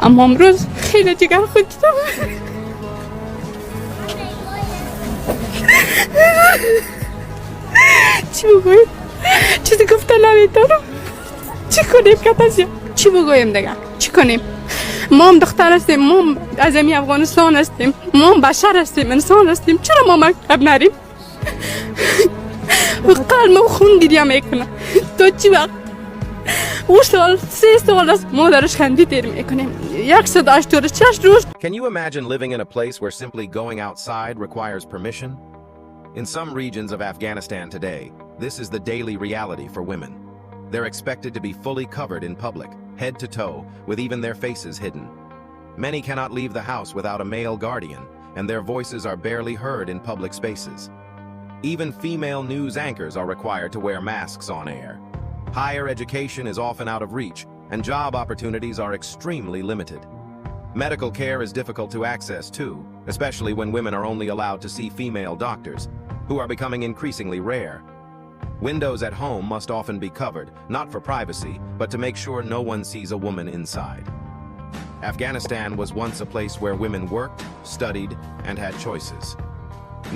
اما امروز خیلی جگر خود شدم. چی بگویم؟ چیزی گفتن نمیتونم. چی کنیم کتازیا؟ چی بگویم دیگه؟ چی کنیم؟ ما هم دختر هستیم، ما هم از افغانستان هستیم، ما هم بشر هستیم، انسان هستیم. چرا ما مکتب نریم؟ قلبم خون گریه میکنه. تو چی وقت؟ او سال 3 سال است مادرش خندیدیم میکنیم. 188 روز. Can you imagine living in a place where simply going outside requires permission? In some regions of Afghanistan today, this is the daily reality for women. They're expected to be fully covered in public, head to toe, with even their faces hidden. Many cannot leave the house without a male guardian, and their voices are barely heard in public spaces. Even female news anchors are required to wear masks on air. Higher education is often out of reach, and job opportunities are extremely limited. Medical care is difficult to access too, especially when women are only allowed to see female doctors, who are becoming increasingly rare. Windows at home must often be covered, not for privacy, but to make sure no one sees a woman inside. Afghanistan was once a place where women worked, studied, and had choices.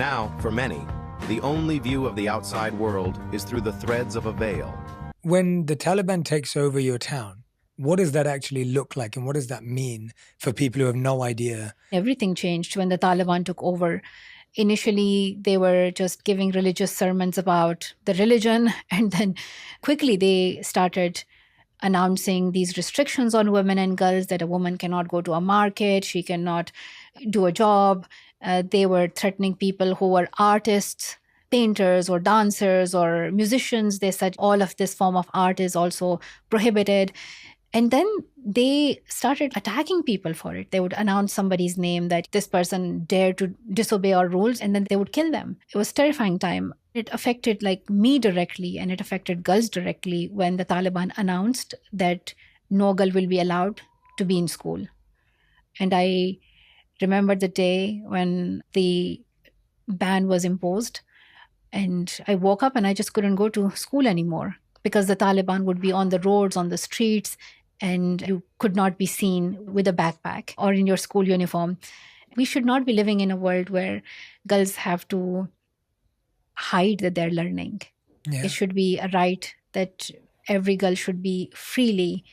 Now, for many, the only view of the outside world is through the threads of a veil. When the Taliban takes over your town, what does that actually look like and what does that mean for people who have no idea? Everything changed when the Taliban took over. Initially, they were just giving religious sermons about the religion, and then quickly they started announcing these restrictions on women and girls, that a woman cannot go to a market, she cannot do a job. They were threatening people who were artists, painters or dancers or musicians. They said all of this form of art is also prohibited. And then they started attacking people for it. They would announce somebody's name, that this person dared to disobey our rules, and then they would kill them. It was a terrifying time. It affected like me directly, and it affected girls directly when the Taliban announced that no girl will be allowed to be in school. And I remember the day when the ban was imposed, and I woke up and I just couldn't go to school anymore because the Taliban would be on the roads, on the streets, and you could not be seen with a backpack or in your school uniform. We should not be living in a world where girls have to hide that they're learning. Yeah. It should be a right that every girl should be freely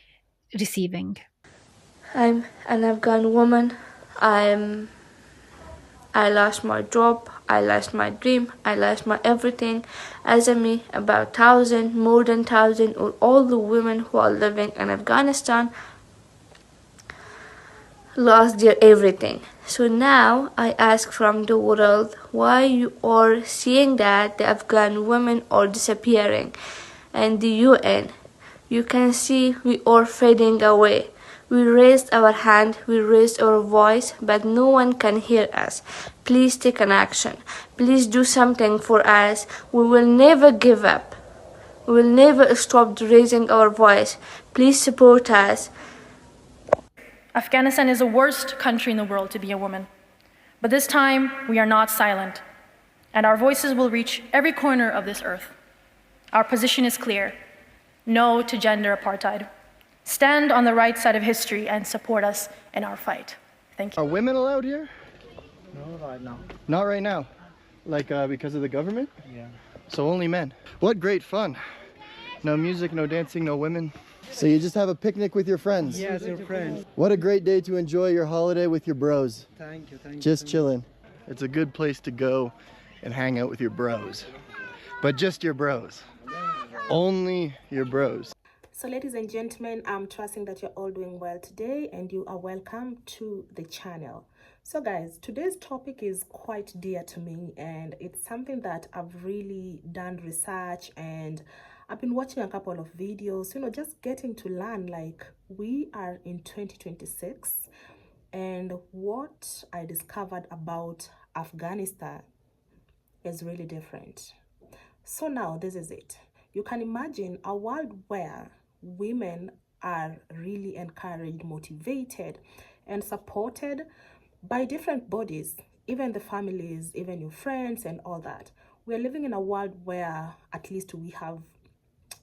receiving. I'm an Afghan woman. I lost my job, I lost my dream, I lost my everything. As a me, about 1,000, more than 1,000, or all the women who are living in Afghanistan lost their everything. So now I ask from the world, why you are seeing that the Afghan women are disappearing? And the UN, you can see we are fading away. We raised our hand, we raised our voice, but no one can hear us. Please take an action. Please do something for us. We will never give up. We will never stop raising our voice. Please support us. Afghanistan is the worst country in the world to be a woman. But this time, we are not silent. And our voices will reach every corner of this earth. Our position is clear. No to gender apartheid. Stand on the right side of history and support us in our fight. Thank you. Are women allowed here? No, right now. Not right now. Like because of the government? Yeah. So only men. What great fun. No music, no dancing, no women. So you just have a picnic with your friends? Yes, your friends. What a great day to enjoy your holiday with your bros. Thank you, thank you. Just chilling. It's a good place to go and hang out with your bros. But just your bros. Only your bros. So ladies and gentlemen, I'm trusting that you're all doing well today and you are welcome to the channel. So guys, today's topic is quite dear to me, and it's something that I've really done research, and I've been watching a couple of videos, just getting to learn. Like, we are in 2026, and what I discovered about Afghanistan is really different. So now this is it. You can imagine a world where women are really encouraged, motivated, and supported by different bodies, even the families, even your friends and all that. We're living in a world where at least we have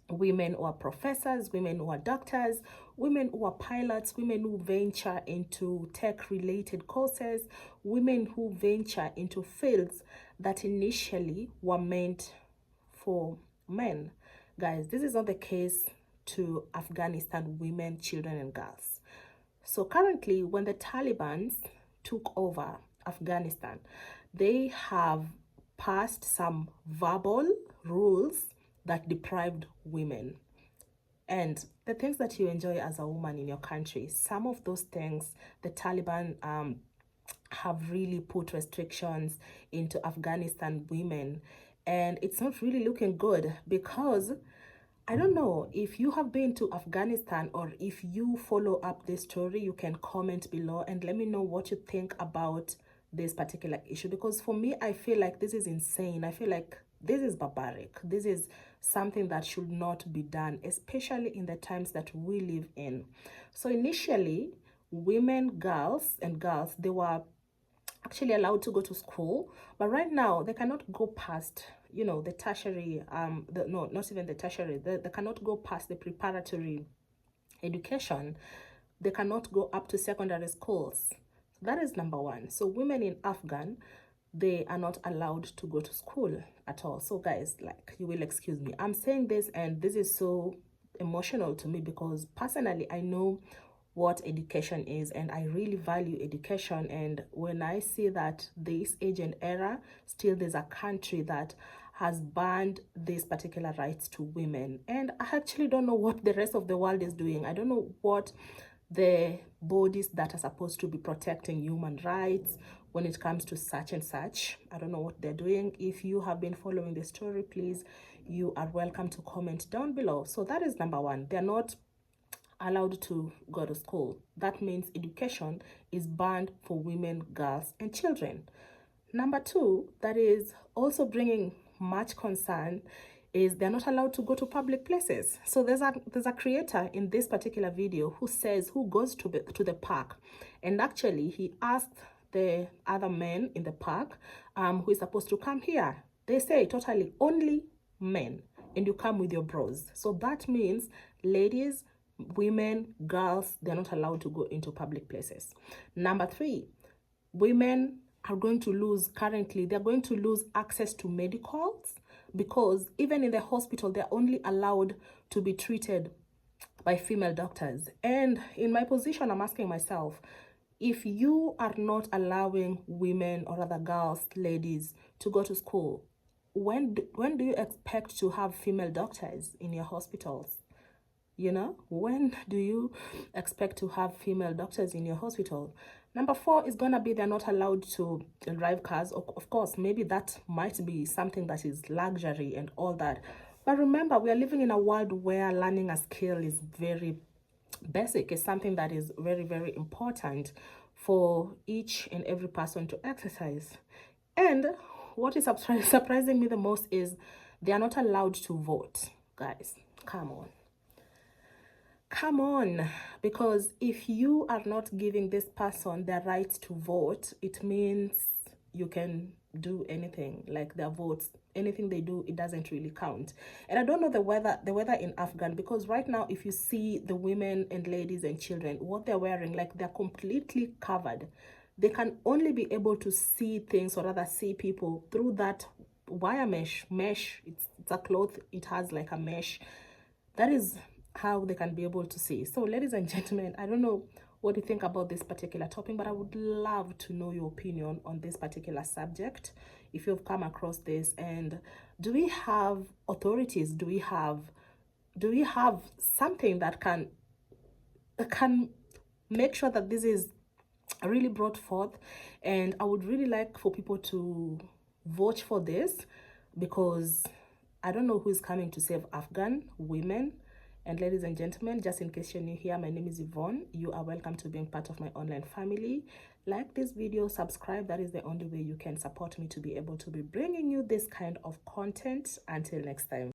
women who are professors, women who are doctors, women who are pilots, women who venture into tech-related courses, women who venture into fields that initially were meant for men. Guys, this is not the case to Afghanistan women, children, and girls. So currently, when the Taliban took over Afghanistan, they have passed some verbal rules that deprived women. And the things that you enjoy as a woman in your country, some of those things, the Taliban have really put restrictions into Afghanistan women. And it's not really looking good, because I don't know if you have been to Afghanistan, or if you follow up this story, you can comment below and let me know what you think about this particular issue. Because for me, I feel like this is insane. I feel like this is barbaric. This is something that should not be done, especially in the times that we live in. So initially, women, girls, they were actually allowed to go to school, but right now they cannot go past, you know, the tertiary, no, not even the tertiary, they cannot go past the preparatory education. They cannot go up to secondary schools. That is number one. So women in Afghan, they are not allowed to go to school at all. So guys, like, you will excuse me, I'm saying this, and this is so emotional to me, because personally I know what education is, and I really value education. And when I see that this age and era, still there's a country that has banned these particular rights to women, and I actually don't know what the rest of the world is doing. I don't know what the bodies that are supposed to be protecting human rights when it comes to such and such, I don't know what they're doing. If you have been following the story, please, you are welcome to comment down below. So that is number one. They're not allowed to go to school. That means education is banned for women, girls, and children. Number two, that is also bringing much concern, is they're not allowed to go to public places. So there's a creator in this particular video who goes to the park, and actually he asked the other men in the park who is supposed to come here. They say totally only men, and you come with your bros. So that means ladies, women, girls, they're not allowed to go into public places. Number three, women are going to lose, currently they're going to lose access to medicals, because even in the hospital they're only allowed to be treated by female doctors. And in my position, I'm asking myself, if you are not allowing women, or other girls, ladies, to go to school, when do you expect to have female doctors in your hospitals? You know, when do you expect to have female doctors in your hospital? Number four is gonna be they're not allowed to drive cars. Of course, maybe that might be something that is luxury and all that. But remember, we are living in a world where learning a skill is very basic. It's something that is very, very important for each and every person to exercise. And what is surprising me the most is they are not allowed to vote. Guys, come on. Come on, because if you are not giving this person the right to vote, it means you can do anything, like their votes, anything they do, it doesn't really count. And I don't know the weather in Afghan, because right now if you see the women and ladies and children, what they're wearing, like they're completely covered. They can only be able to see things, or rather see people, through that wire mesh. It's a cloth, it has like a mesh. That is how they can be able to see. So ladies and gentlemen, I don't know what you think about this particular topic, but I would love to know your opinion on this particular subject, if you've come across this. And do we have authorities, do we have something that can make sure that this is really brought forth? And I would really like for people to vote for this, because I don't know who is coming to save Afghan women. And ladies and gentlemen, just in case you're new here, my name is Yvonne. You are welcome to being part of my online family. Like this video, subscribe. That is the only way you can support me to be able to be bringing you this kind of content. Until next time.